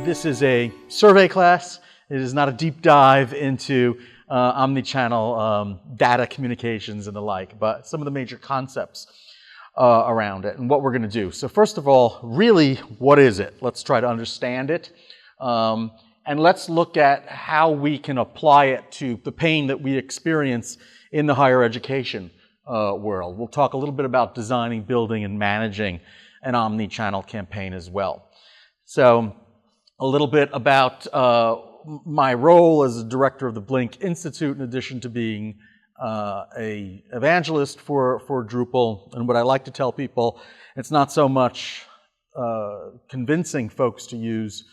This is a survey class. It is not a deep dive into omni-channel data communications and the like, but some of the major concepts around it and what we're going to do. So first of all, really, what is it? Let's try to understand it. And let's look at how we can apply it to the pain that we experience in the higher education world. We'll talk a little bit about designing, building, and managing an omni-channel campaign as well. So a little bit about my role as a director of the Blink Institute, in addition to being an evangelist for Drupal. And what I like to tell people, it's not so much convincing folks to use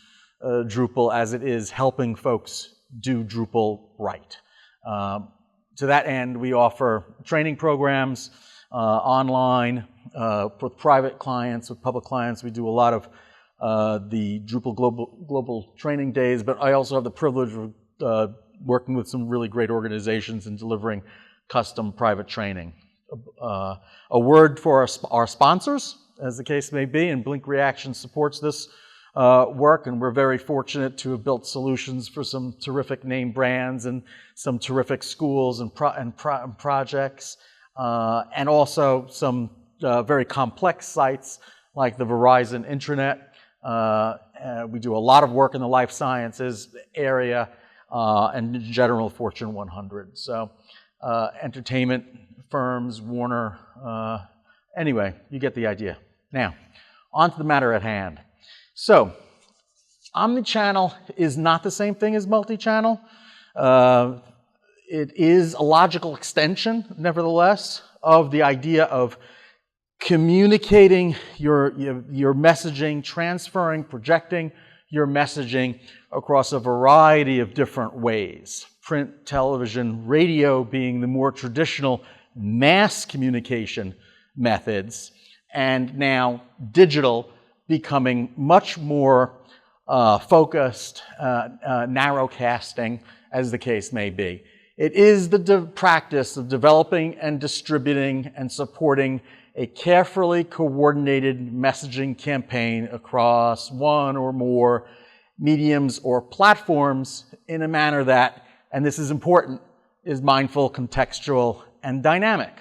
Drupal as it is helping folks do Drupal right. To that end, we offer training programs online with private clients, with public clients. We do a lot of the Drupal Global Training Days, but I also have the privilege of working with some really great organizations and delivering custom private training. A word for our sponsors, as the case may be, and Blink Reaction supports this work, and we're very fortunate to have built solutions for some terrific name brands and some terrific schools and projects, and also some very complex sites like the Verizon intranet. We do a lot of work in the life sciences area and in general Fortune 100. So entertainment firms, Warner, anyway, you get the idea. Now, on to the matter at hand. So, omnichannel is not the same thing as multi-channel. It is a logical extension, nevertheless, of the idea of communicating your messaging, transferring, projecting your messaging across a variety of different ways. Print, television, radio being the more traditional mass communication methods, and now digital becoming much more focused, narrowcasting, as the case may be. It is the practice of developing and distributing and supporting a carefully coordinated messaging campaign across one or more mediums or platforms in a manner that, and this is important, is mindful, contextual, and dynamic.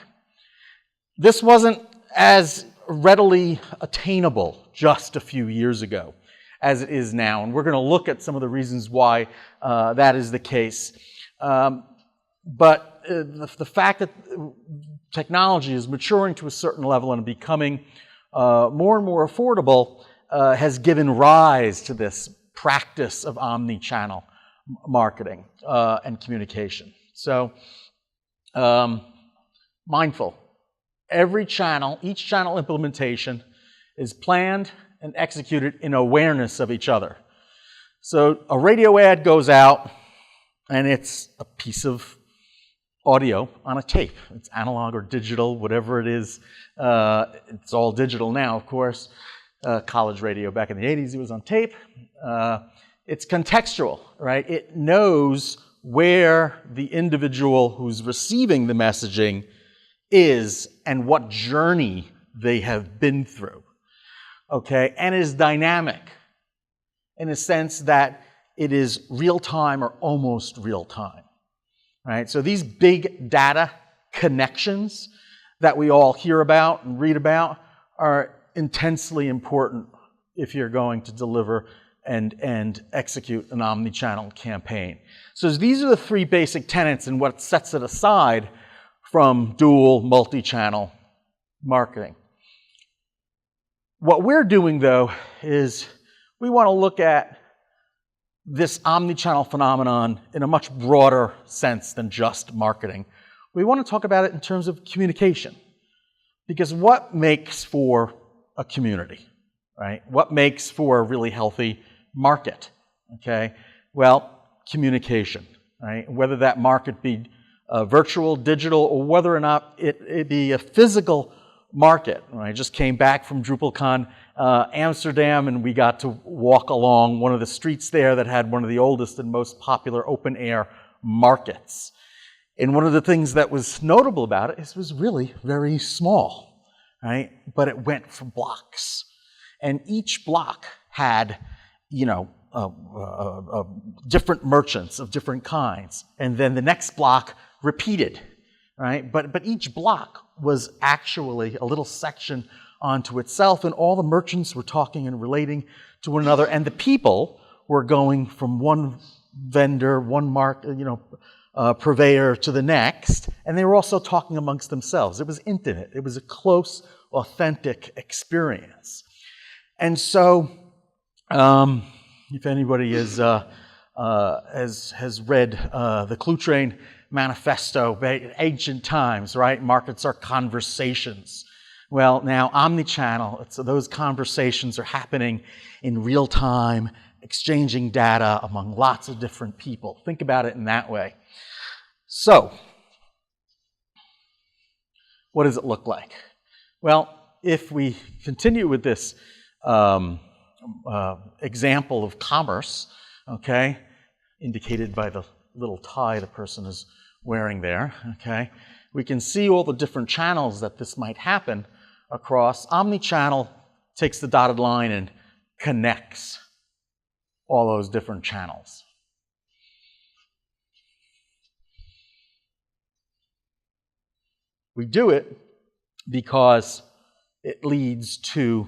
This wasn't as readily attainable just a few years ago as it is now, and we're going to look at some of the reasons why that is the case. But the fact that technology is maturing to a certain level and becoming more and more affordable has given rise to this practice of omni-channel marketing and communication. So, mindful. Every channel, each channel implementation is planned and executed in awareness of each other. So a radio ad goes out and it's a piece of audio on a tape. It's analog or digital, whatever it is. It's all digital now, of course. College radio back in the 80s, it was on tape. It's contextual, right? It knows where the individual who's receiving the messaging is and what journey they have been through, okay? And is dynamic in a sense that it is real-time or almost real-time, right? So these big data connections that we all hear about and read about are intensely important if you're going to deliver and execute an omni-channel campaign. So these are the three basic tenets and what sets it aside from dual multi-channel marketing. What we're doing, though, is we want to look at this omni-channel phenomenon in a much broader sense than just marketing. We want to talk about it in terms of communication. Because what makes for a community, right? What makes for a really healthy market, okay? Well, communication, right? Whether that market be virtual, digital, or whether or not it be a physical market. I just came back from DrupalCon Amsterdam, and we got to walk along one of the streets there that had one of the oldest and most popular open-air markets. And one of the things that was notable about it is it was really very small, right? But it went for blocks. And each block had, different merchants of different kinds. And then the next block repeated, right? But each block was actually a little section onto itself, and all the merchants were talking and relating to one another, and the people were going from one vendor, one purveyor to the next, and they were also talking amongst themselves. It was intimate. It was a close, authentic experience. And so, if anybody has read the Clue Train Manifesto, ancient times, right? Markets are conversations. Well, now omni-channel, so those conversations are happening in real time, exchanging data among lots of different people. Think about it in that way. So, what does it look like? Well, if we continue with this example of commerce, okay, indicated by the little tie the person is wearing there, okay, we can see all the different channels that this might happen across. Omni-channel takes the dotted line and connects all those different channels. We do it because it leads to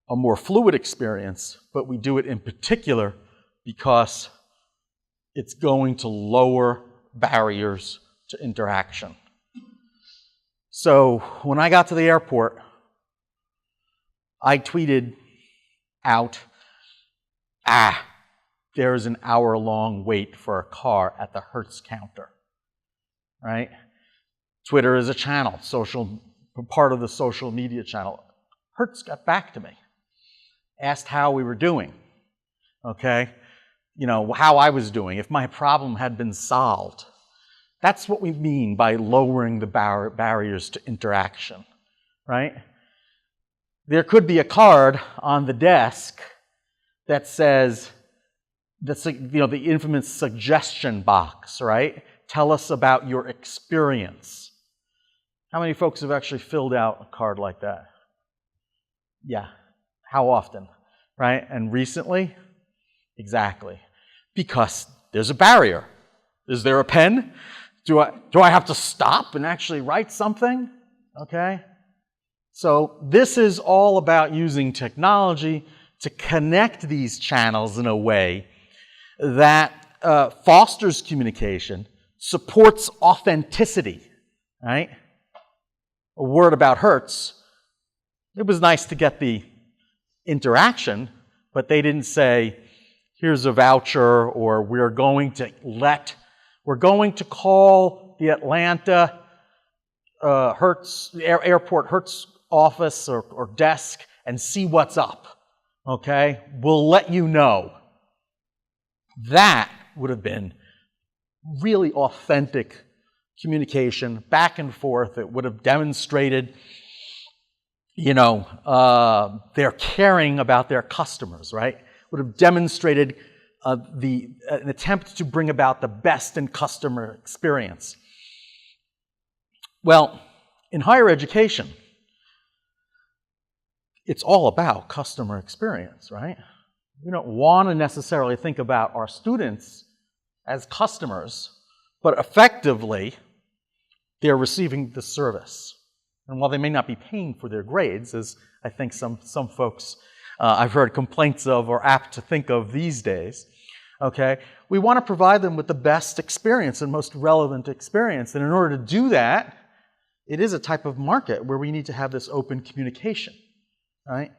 a more fluid experience, but we do it in particular because it's going to lower barriers to interaction. So when I got to the airport, I tweeted out, there is an hour-long wait for a car at the Hertz counter, right? Twitter is a channel, part of the social media channel. Hertz got back to me, asked how we were doing, okay? You know, how I was doing, if my problem had been solved. That's what we mean by lowering the barriers to interaction, right? There could be a card on the desk that says, the infamous suggestion box, right? Tell us about your experience. How many folks have actually filled out a card like that? Yeah. How often, right? And recently? Exactly. Because there's a barrier. Is there a pen? Do I have to stop and actually write something? Okay? So this is all about using technology to connect these channels in a way that fosters communication, supports authenticity, right? A word about Hertz. It was nice to get the interaction, but they didn't say, here's a voucher, or we're going to call the Atlanta airport Hertz office or desk and see what's up, okay? We'll let you know. That would have been really authentic communication, back and forth. It would have demonstrated, their caring about their customers, right? Would have demonstrated an attempt to bring about the best in customer experience. Well, in higher education, it's all about customer experience, right? We don't want to necessarily think about our students as customers, but effectively, they're receiving the service. And while they may not be paying for their grades, as I think some folks I've heard complaints of or apt to think of these days, okay, we want to provide them with the best experience and most relevant experience. And in order to do that, it is a type of market where we need to have this open communication, right?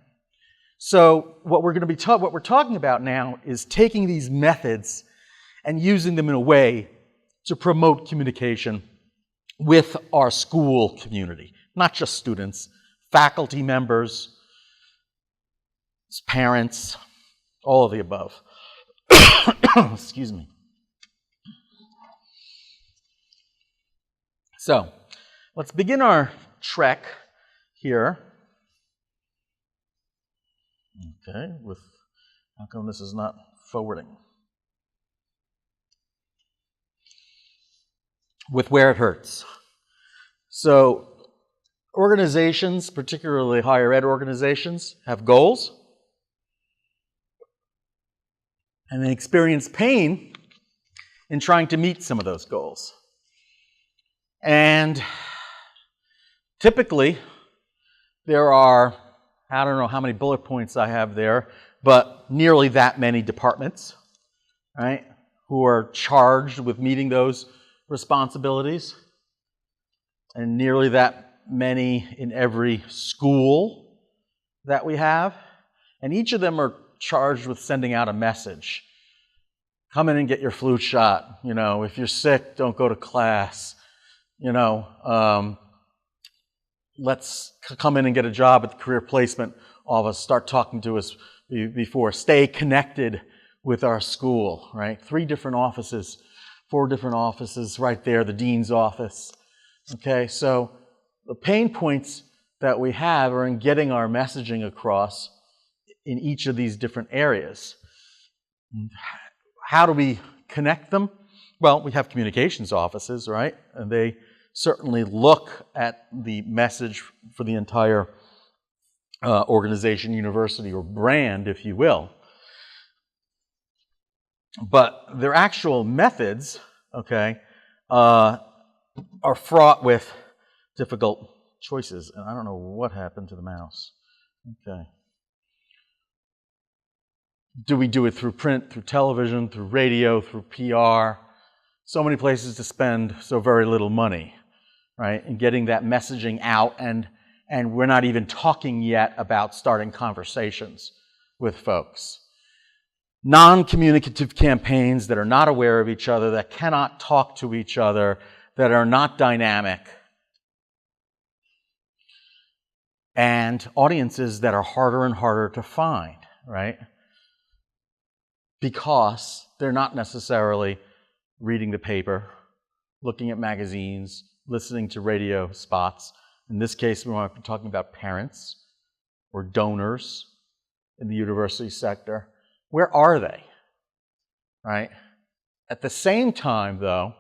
So what we're talking about now is taking these methods and using them in a way to promote communication with our school community, not just students, faculty members, parents, all of the above. Excuse me. So, let's begin our trek here. Okay, how come this is not forwarding? With where it hurts. So, organizations, particularly higher ed organizations, have goals. and they experience pain in trying to meet some of those goals. And typically, there are, I don't know how many bullet points I have there, but nearly that many departments, right, who are charged with meeting those responsibilities, and nearly that many in every school that we have. And each of them are charged with sending out a message. Come in and get your flu shot. You know, if you're sick, don't go to class. You know, let's come in and get a job at the career placement office. Start talking to us before. Stay connected with our school, right? 3 different offices, 4 different offices right there, the dean's office. Okay, so the pain points that we have are in getting our messaging across in each of these different areas. How do we connect them? Well, we have communications offices, right? And they certainly look at the message for the entire organization, university, or brand, if you will. But their actual methods, okay, are fraught with difficult choices. And I don't know what happened to the mouse. Okay. Do we do it through print, through television, through radio, through PR? So many places to spend so very little money, right? And getting that messaging out, and we're not even talking yet about starting conversations with folks. Non-communicative campaigns that are not aware of each other, that cannot talk to each other, that are not dynamic. And audiences that are harder and harder to find, right? Because they're not necessarily reading the paper, looking at magazines, listening to radio spots. In this case, we might be talking about parents or donors in the university sector. Where are they? Right? At the same time, though,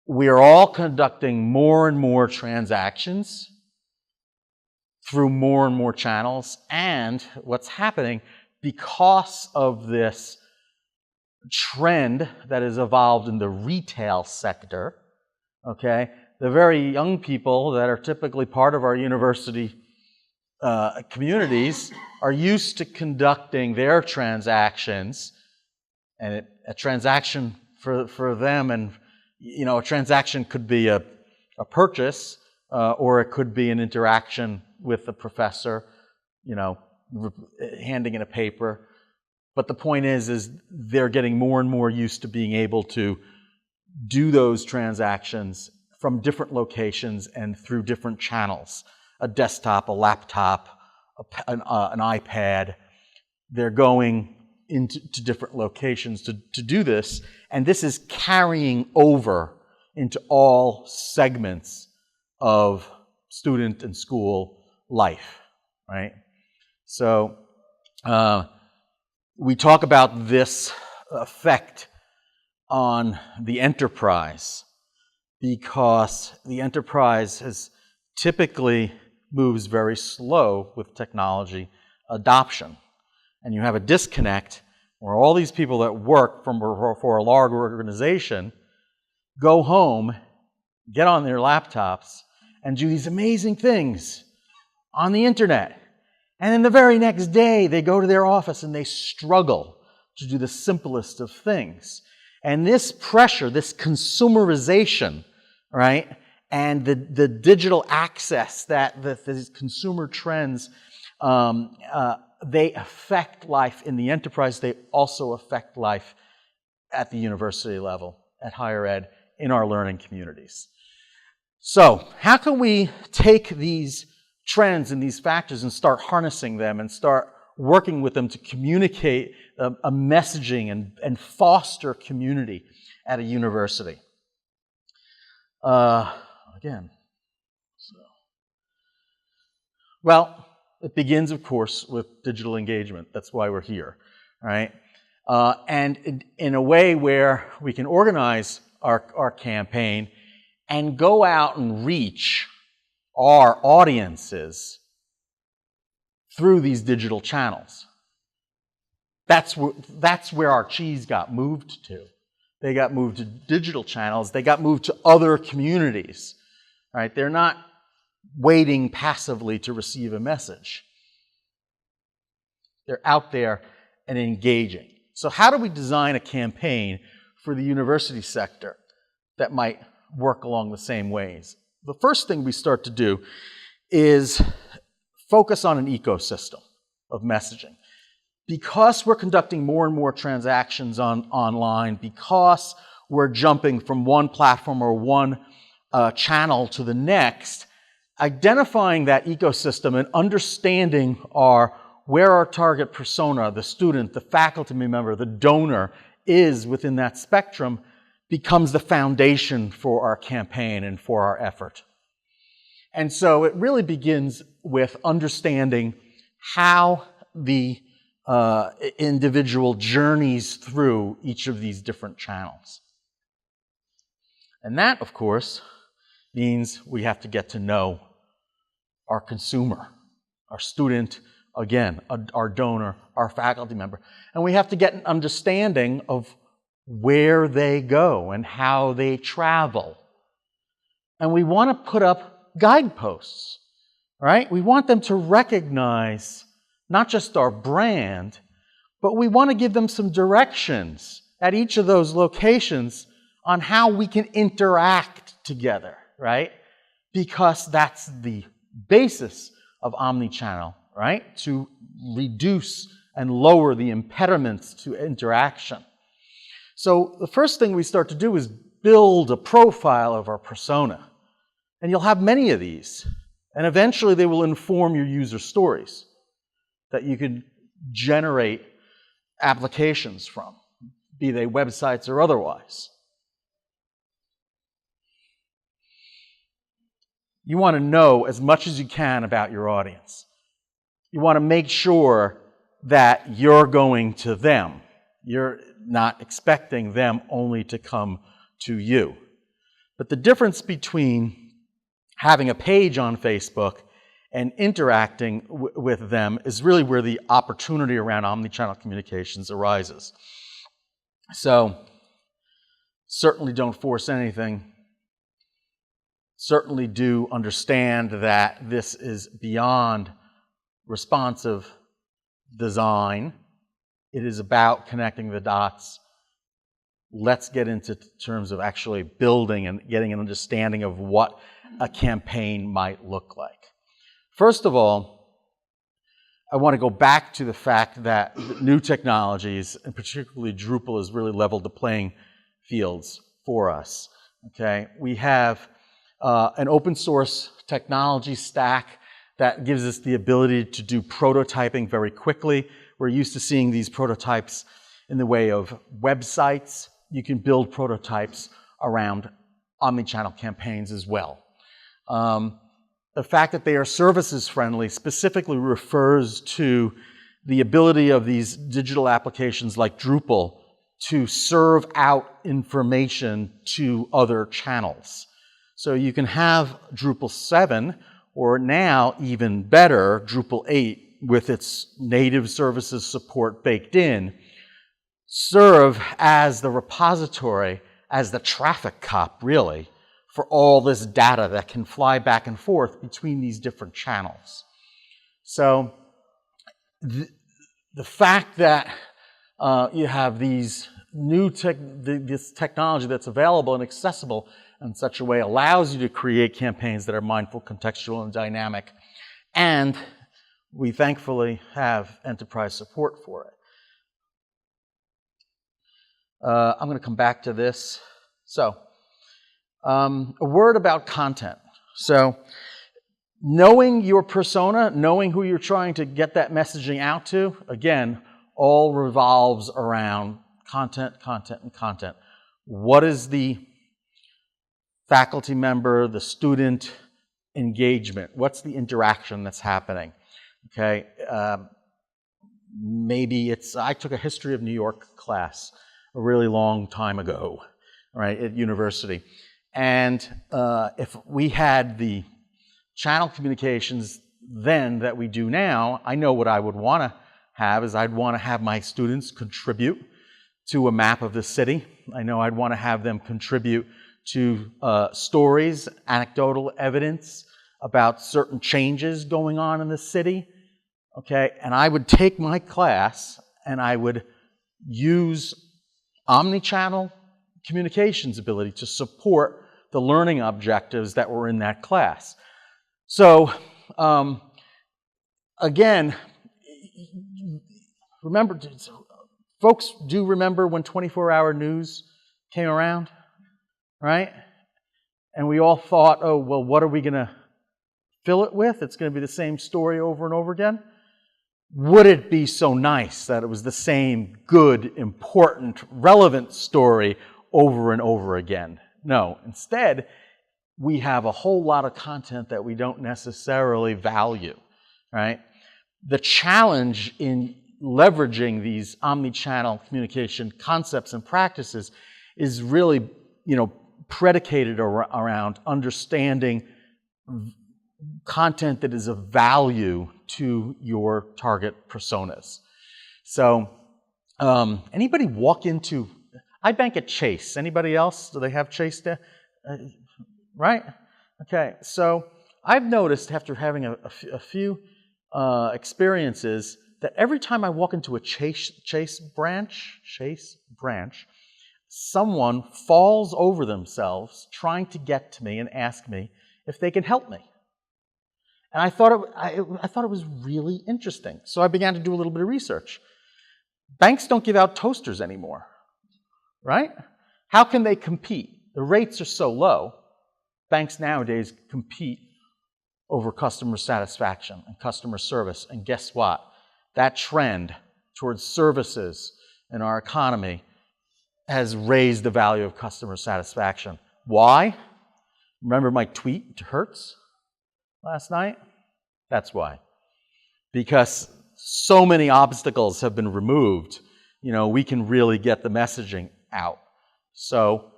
we are all conducting more and more transactions through more and more channels. And what's happening, because of this trend that has evolved in the retail sector, okay, the very young people that are typically part of our university communities are used to conducting their transactions, and a transaction for them, and you know, a transaction could be a purchase, or it could be an interaction with the professor, you know, handing in a paper. But the point is they're getting more and more used to being able to do those transactions from different locations and through different channels. A desktop, a laptop, an iPad. They're going into different locations to do this, and this is carrying over into all segments of student and school life, right? So we talk about this effect on the enterprise because the enterprise has typically moves very slow with technology adoption. And you have a disconnect where all these people that work for a large organization go home, get on their laptops, and do these amazing things on the internet. And then the very next day, they go to their office and they struggle to do the simplest of things. And this pressure, this consumerization, right, and the digital access that these consumer trends, they affect life in the enterprise. They also affect life at the university level, at higher ed, in our learning communities. So how can we take these trends and these factors and start harnessing them and start working with them to communicate a messaging and foster community at a university? Well, it begins, of course, with digital engagement. That's why we're here, right? And in a way where we can organize our campaign and go out and reach our audiences through these digital channels. That's where our cheese got moved to. They got moved to digital channels. They got moved to other communities. Right? They're not waiting passively to receive a message. They're out there and engaging. So how do we design a campaign for the university sector that might work along the same ways? The first thing we start to do is focus on an ecosystem of messaging. Because we're conducting more and more transactions online, because we're jumping from one platform or one channel to the next, identifying that ecosystem and understanding where our target persona, the student, the faculty member, the donor is within that spectrum becomes the foundation for our campaign and for our effort. And so it really begins with understanding how the individual journeys through each of these different channels. And that, of course, means we have to get to know our consumer, our student, again, our donor, our faculty member. And we have to get an understanding of where they go and how they travel. And we want to put up guideposts, right? We want them to recognize not just our brand, but we want to give them some directions at each of those locations on how we can interact together, right? Because that's the basis of omnichannel, right? To reduce and lower the impediments to interaction. So the first thing we start to do is build a profile of our persona. And you'll have many of these. And eventually they will inform your user stories that you can generate applications from, be they websites or otherwise. You want to know as much as you can about your audience. You want to make sure that you're going to them. You're not expecting them only to come to you. But the difference between having a page on Facebook and interacting with them is really where the opportunity around omnichannel communications arises. So, certainly don't force anything. Certainly do understand that this is beyond responsive design. It is about connecting the dots. Let's get into terms of actually building and getting an understanding of what a campaign might look like. First of all, I want to go back to the fact that new technologies, and particularly Drupal, has really leveled the playing fields for us. Okay, we have an open source technology stack that gives us the ability to do prototyping very quickly. We're used to seeing these prototypes in the way of websites. You can build prototypes around omnichannel campaigns as well. The fact that they are services friendly specifically refers to the ability of these digital applications like Drupal to serve out information to other channels. So you can have Drupal 7, or now even better, Drupal 8, with its native services support baked in, serve as the repository, as the traffic cop, really, for all this data that can fly back and forth between these different channels. So the fact that you have these this technology that's available and accessible in such a way allows you to create campaigns that are mindful, contextual, and dynamic. And we thankfully have enterprise support for it. I'm going to come back to this. So, a word about content. So, knowing your persona, knowing who you're trying to get that messaging out to, again, all revolves around content, content, and content. What is the faculty member, the student engagement? What's the interaction that's happening? Okay, maybe I took a history of New York class a really long time ago, right, at university. And if we had the channel communications then that we do now, I know what I would want to have is I'd want to have my students contribute to a map of the city. I know I'd want to have them contribute to stories, anecdotal evidence about certain changes going on in the city. Okay, and I would take my class and I would use omni-channel communications ability to support the learning objectives that were in that class. So, again, remember, folks do remember when 24-hour news came around, right? And we all thought, oh, well, what are we going to fill it with? It's going to be the same story over and over again. Would it be so nice that it was the same good, important, relevant story over and over again? No. Instead, we have a whole lot of content that we don't necessarily value, right? The challenge in leveraging these omni-channel communication concepts and practices is really, predicated around understanding content that is of value to your target personas. So, anybody walk into, I bank at Chase. Anybody else? Do they have Chase there? Right? Okay, so I've noticed after having a few experiences that every time I walk into a Chase branch, someone falls over themselves trying to get to me and ask me if they can help me. And I thought it was really interesting. So I began to do a little bit of research. Banks don't give out toasters anymore, right? How can they compete? The rates are so low. Banks nowadays compete over customer satisfaction and customer service. And guess what? That trend towards services in our economy has raised the value of customer satisfaction. Why? Remember my tweet to Hertz last night? That's why. Because so many obstacles have been removed, we can really get the messaging out. So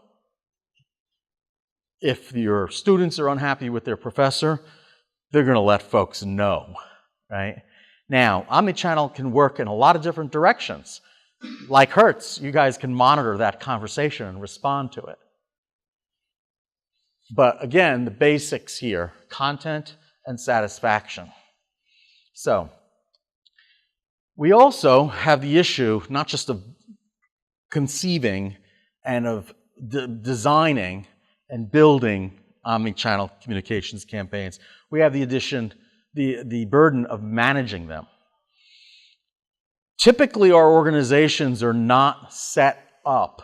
if your students are unhappy with their professor, they're going to let folks know, right? Now, omnichannel can work in a lot of different directions. Like Hertz, you guys can monitor that conversation and respond to it. But again, the basics here, content and satisfaction. So, we also have the issue not just of conceiving and of designing and building omni-channel communications campaigns. We have the burden of managing them. Typically, our organizations are not set up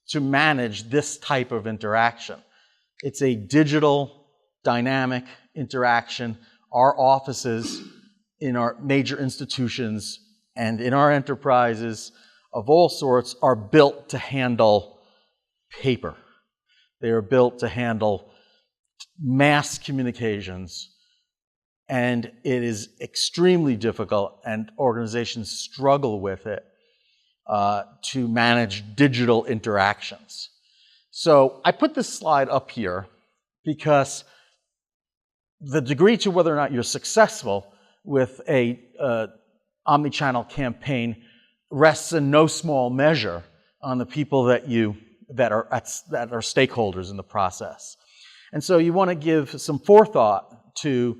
to manage this type of interaction. It's a digital, dynamic interaction. Our offices in our major institutions and in our enterprises of all sorts are built to handle paper. They are built to handle mass communications. And it is extremely difficult, and organizations struggle with it, to manage digital interactions. So I put this slide up here because the degree to whether or not you're successful with a omni-channel campaign rests in no small measure on the people that are stakeholders in the process. And so you want to give some forethought to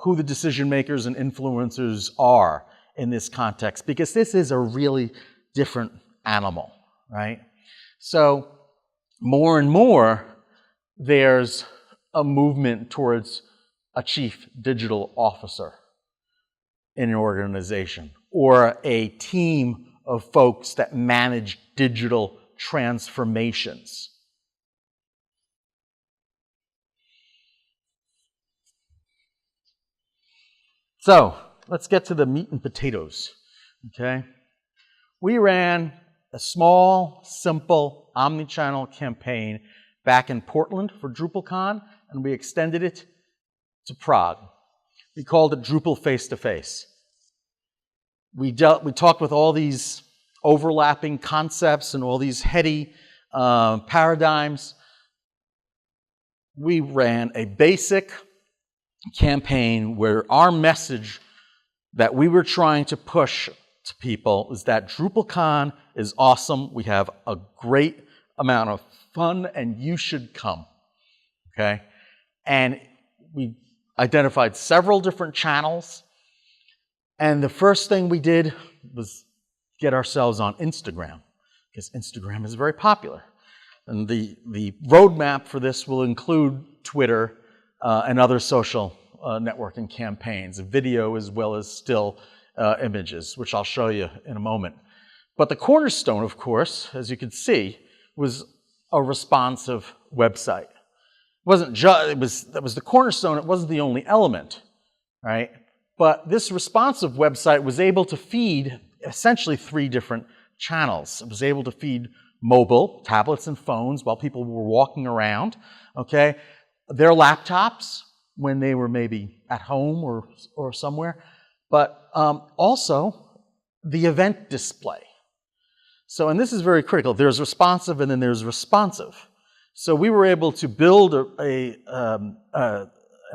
who the decision makers and influencers are in this context, because this is a really different animal, right? So more and more, there's a movement towards a chief digital officer in an organization or a team of folks that manage digital transformations. So let's get to the meat and potatoes, okay? We ran a small, simple, omni-channel campaign back in Portland for DrupalCon, and we extended it to Prague. We called it Drupal Face-to-Face. We talked with all these overlapping concepts and all these heady paradigms. We ran a basic campaign where our message that we were trying to push to people is that DrupalCon is awesome. We have a great amount of fun, and you should come. Okay? And we identified several different channels. And the first thing we did was get ourselves on Instagram, because Instagram is very popular. And the roadmap for this will include Twitter and other social networking campaigns, video as well as still images, which I'll show you in a moment. But the cornerstone, of course, as you can see, was a responsive website. It wasn't just, that was the cornerstone, it wasn't the only element, right? But this responsive website was able to feed essentially 3 different channels. It was able to feed mobile, tablets and phones while people were walking around, okay? Their laptops when they were maybe at home or somewhere, but also the event display. So, and this is very critical. There's responsive and then there's responsive. So we were able to build an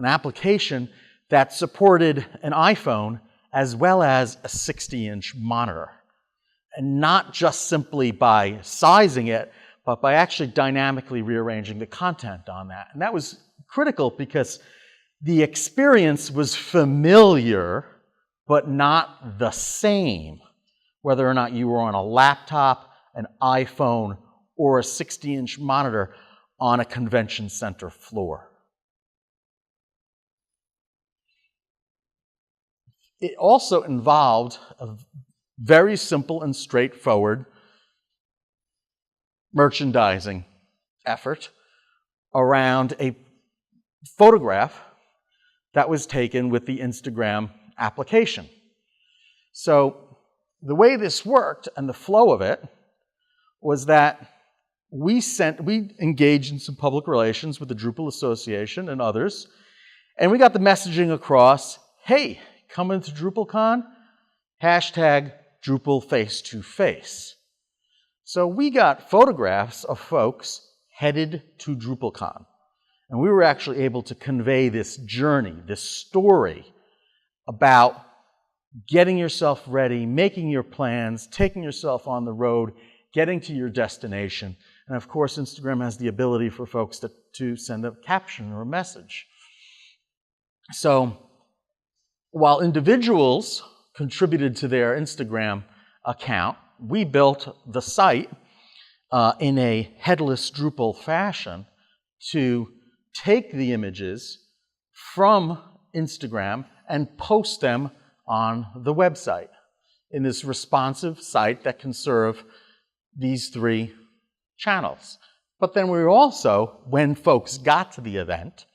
application that supported an iPhone as well as a 60-inch monitor. And not just simply by sizing it, but by actually dynamically rearranging the content on that. And that was critical because the experience was familiar, but not the same, whether or not you were on a laptop, an iPhone, or a 60-inch monitor on a convention center floor. It also involved a very simple and straightforward merchandising effort around a photograph that was taken with the Instagram application. So the way this worked and the flow of it was that we engaged in some public relations with the Drupal Association and others, and we got the messaging across, hey, come into DrupalCon, hashtag Drupal face-to-face. So we got photographs of folks headed to DrupalCon. And we were actually able to convey this journey, this story about getting yourself ready, making your plans, taking yourself on the road, getting to your destination. And of course, Instagram has the ability for folks to send a caption or a message. So while individuals contributed to their Instagram account, we built the site in a headless Drupal fashion to take the images from Instagram and post them on the website in this responsive site that can serve these 3 channels. But then we also, when folks got to the event,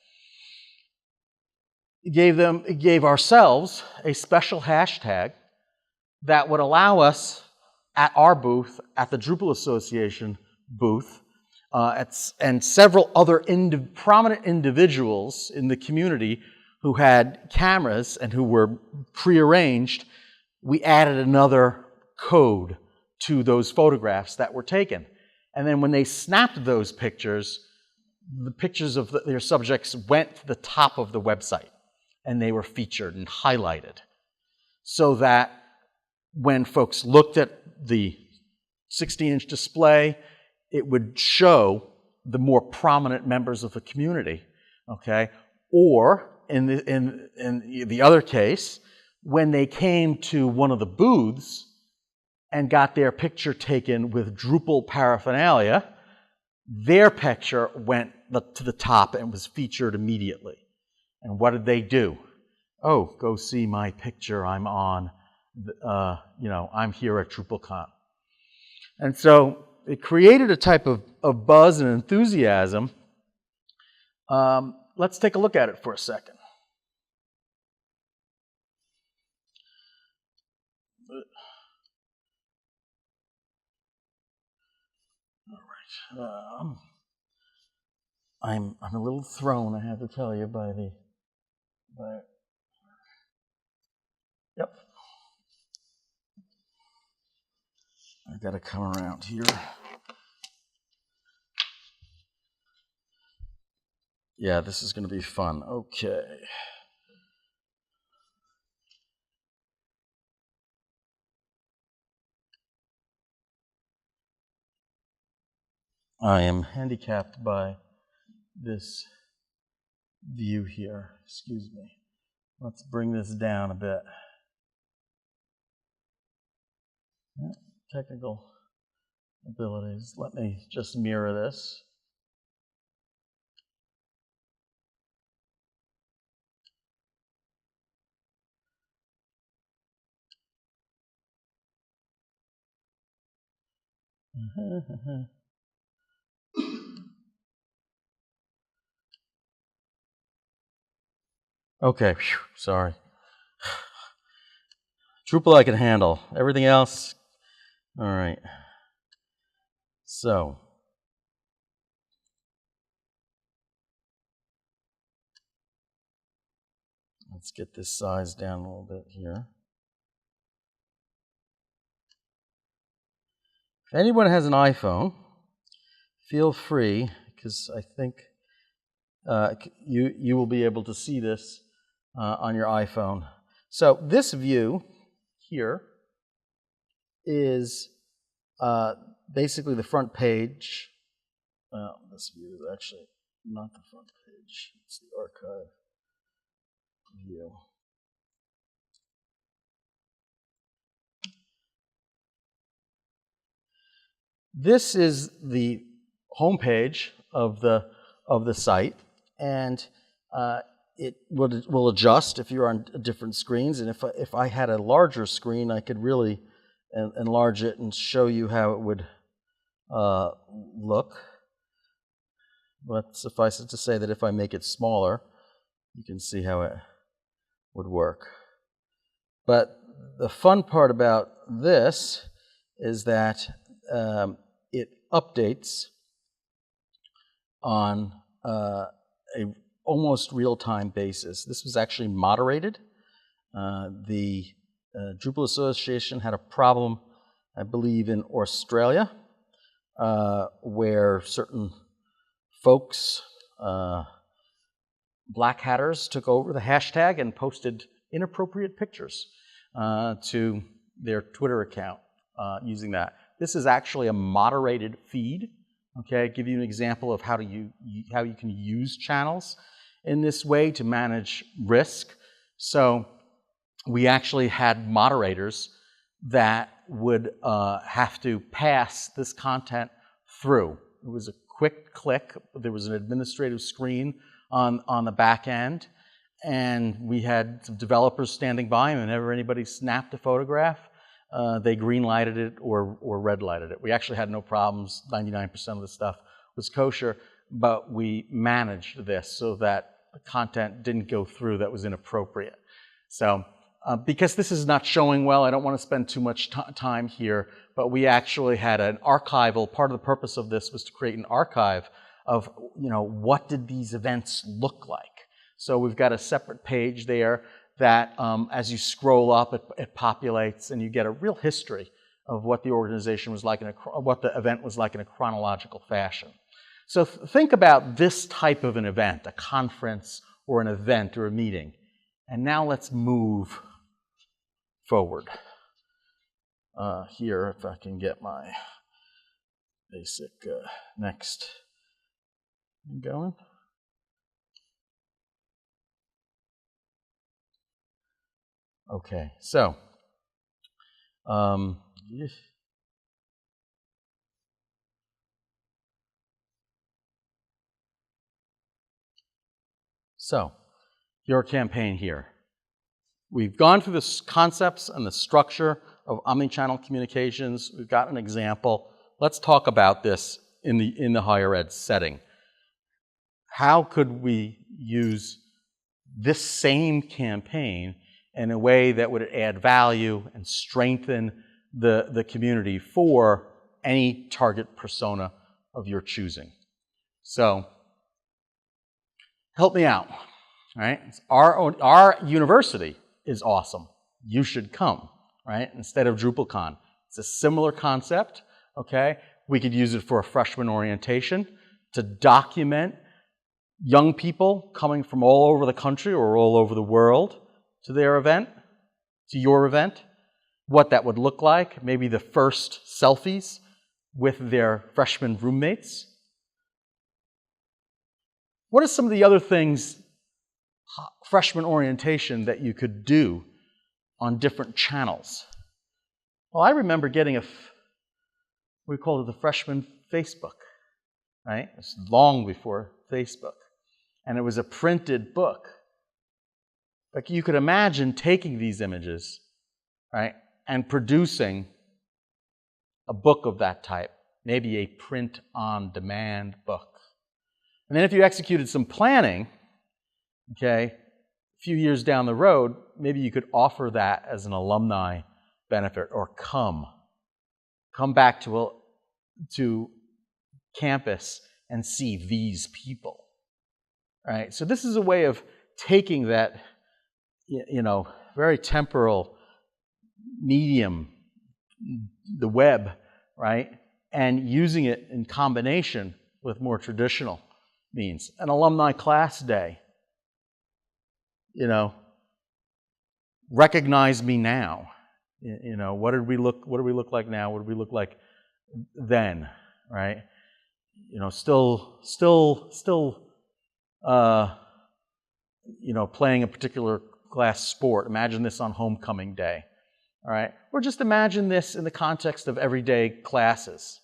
it gave ourselves a special hashtag that would allow us at our booth, at the Drupal Association booth, and several other prominent individuals in the community who had cameras and who were prearranged, we added another code to those photographs that were taken. And then when they snapped those pictures, the pictures of their subjects went to the top of the website, and they were featured and highlighted, so that when folks looked at the 60-inch display, it would show the more prominent members of the community, okay? Or in the other case, when they came to one of the booths and got their picture taken with Drupal paraphernalia, their picture went to the top and was featured immediately. And what did they do? Oh, go see my picture. I'm on, I'm here at DrupalCon. And so it created a type of buzz and enthusiasm. Let's take a look at it for a second. All right. I'm a little thrown, I have to tell you, Yep. I've got to come around here. Yeah, this is going to be fun. Okay. I am handicapped by this view here. Excuse me. Let's bring this down a bit. Technical abilities. Let me just mirror this. Okay, sorry. Drupal I can handle. Everything else, all right. So, let's get this size down a little bit here. If anyone has an iPhone, feel free, because I think you will be able to see this on your iPhone. So this view here is basically the front page. This view is actually not the front page. It's the archive view. This is the home page of the site, and it will adjust if you're on different screens. And if I had a larger screen, I could really enlarge it and show you how it would look. But suffice it to say that if I make it smaller, you can see how it would work. But the fun part about this is that it updates on a almost real-time basis. This was actually moderated. The Drupal Association had a problem, I believe, in Australia, where certain folks, black hatters, took over the hashtag and posted inappropriate pictures to their Twitter account using that. This is actually a moderated feed. Okay, I'll give you an example of how you can use channels in this way to manage risk. So we actually had moderators that would have to pass this content through. It was a quick click. There was an administrative screen on the back end, and we had some developers standing by, and whenever anybody snapped a photograph, they green lighted it or red lighted it. We actually had no problems. 99% of the stuff was kosher, but we managed this so that the content didn't go through that was inappropriate. So because this is not showing well, I don't want to spend too much time here, but we actually had an archival. Part of the purpose of this was to create an archive of, what did these events look like. So we've got a separate page there that as you scroll up, it populates, and you get a real history of what the organization was like, what the event was like in a chronological fashion. So think about this type of an event, a conference or an event or a meeting. And now let's move forward. Here, if I can get my basic next going. Okay, so your campaign here. We've gone through the concepts and the structure of omnichannel communications. We've got an example. Let's talk about this in the higher ed setting. How could we use this same campaign in a way that would add value and strengthen the community for any target persona of your choosing? So, help me out. All right? Our university is awesome. You should come, right? Instead of DrupalCon. It's a similar concept, okay? We could use it for a freshman orientation to document young people coming from all over the country or all over the world to their event, to your event, what that would look like, maybe the first selfies with their freshman roommates, What are some of the other things, freshman orientation, that you could do on different channels? Well, I remember getting we called it the freshman Facebook, right? It's long before Facebook. And it was a printed book. Like, you could imagine taking these images, right, and producing a book of that type, maybe a print-on-demand book. And then if you executed some planning, okay, a few years down the road, maybe you could offer that as an alumni benefit, or come back to campus and see these people, right? So this is a way of taking that, very temporal medium, the web, right, and using it in combination with more traditional means. An alumni class day, recognize me now. What do we look like now? What do we look like then, right? Still playing a particular class sport. Imagine this on homecoming day, all right? Or just imagine this in the context of everyday classes,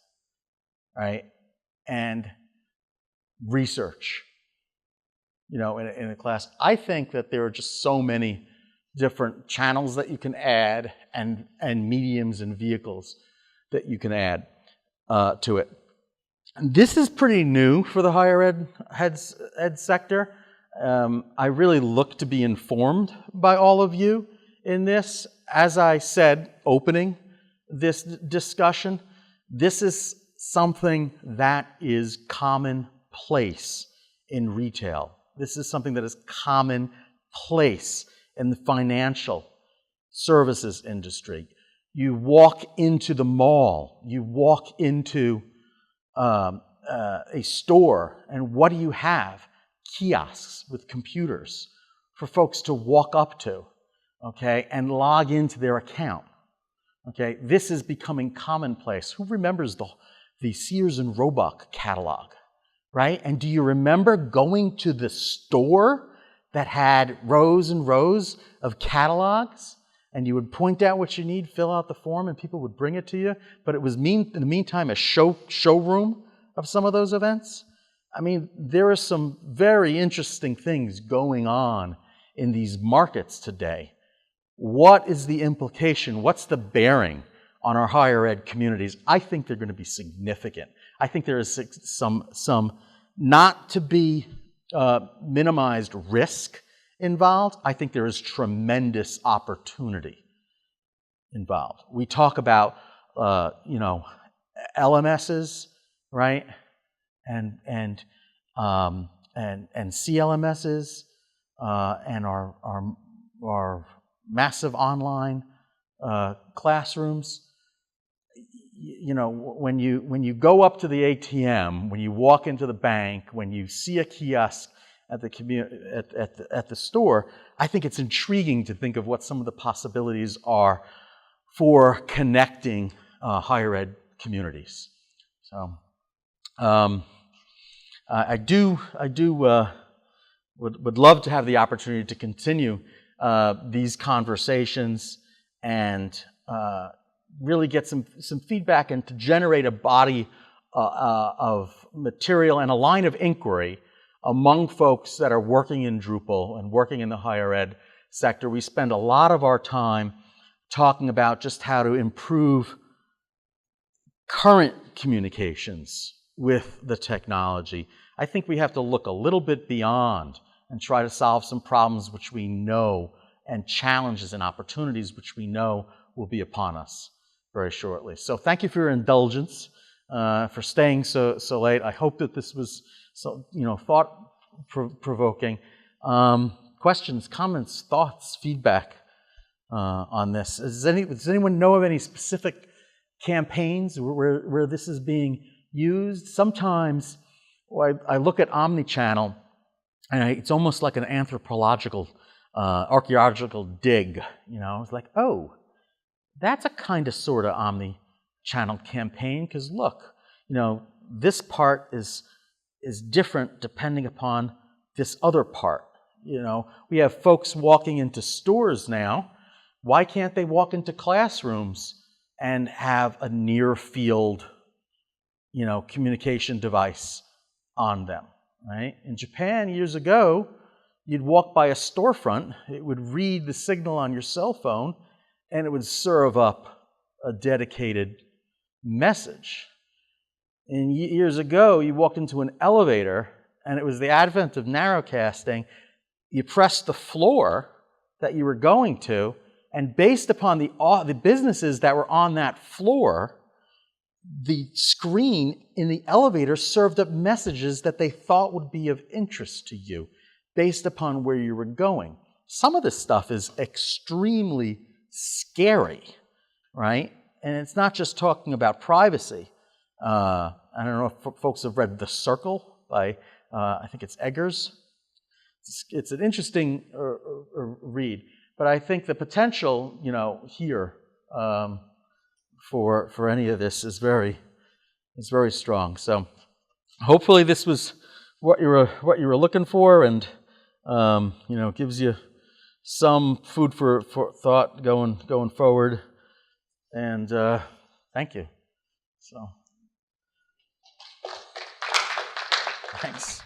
right? And research, in a class. I think that there are just so many different channels that you can add, and mediums and vehicles that you can add to it. And this is pretty new for the higher ed sector. I really look to be informed by all of you in this. As I said, opening this discussion, this is something that is commonplace in retail. This is something that is commonplace in the financial services industry. You walk into the mall, you walk into a store, and what do you have? Kiosks with computers for folks to walk up to, okay, and log into their account. Okay, this is becoming commonplace. Who remembers the Sears and Roebuck catalog, right? And do you remember going to the store that had rows and rows of catalogs, and you would point out what you need, fill out the form, and people would bring it to you? But it was in the meantime a showroom of some of those events. I mean, there are some very interesting things going on in these markets today. What is the implication? What's the bearing on our higher ed communities? I think they're going to be significant. I think there is some not to be minimized risk involved. I think there is tremendous opportunity involved. We talk about LMSs, right, and CLMSs, and our massive online classrooms. When you go up to the ATM, when you walk into the bank, when you see a kiosk at the store, I think it's intriguing to think of what some of the possibilities are for connecting higher ed communities. So I would love to have the opportunity to continue these conversations and really get some feedback, and to generate a body of material and a line of inquiry among folks that are working in Drupal and working in the higher ed sector. We spend a lot of our time talking about just how to improve current communications with the technology. I think we have to look a little bit beyond and try to solve some problems which we know, and challenges and opportunities which we know will be upon us very shortly. So thank you for your indulgence, for staying so late. I hope that this was thought-provoking. Questions, comments, thoughts, feedback on this? Does anyone know of any specific campaigns where this is being used? Sometimes I look at Omni-channel, and it's almost like an anthropological, archaeological dig. It's like, oh, that's a kind of sort of Omni-channel campaign, because look, this part is is different depending upon this other part. You know, we have folks walking into stores now. Why can't they walk into classrooms and have a near-field, you know, communication device on them, right? In Japan years ago, you'd walk by a storefront, it would read the signal on your cell phone, and it would serve up a dedicated message. And years ago, you walked into an elevator, and it was the advent of narrowcasting. You pressed the floor that you were going to, and based upon the businesses that were on that floor, the screen in the elevator served up messages that they thought would be of interest to you based upon where you were going. Some of this stuff is extremely scary, right? And it's not just talking about privacy. I don't know if folks have read The Circle by, I think it's Eggers. It's an interesting read, but I think the potential, you know, here for any of this is very strong. So hopefully this was what you were looking for, and you know, gives you some food for thought going forward. And thank you. So thanks.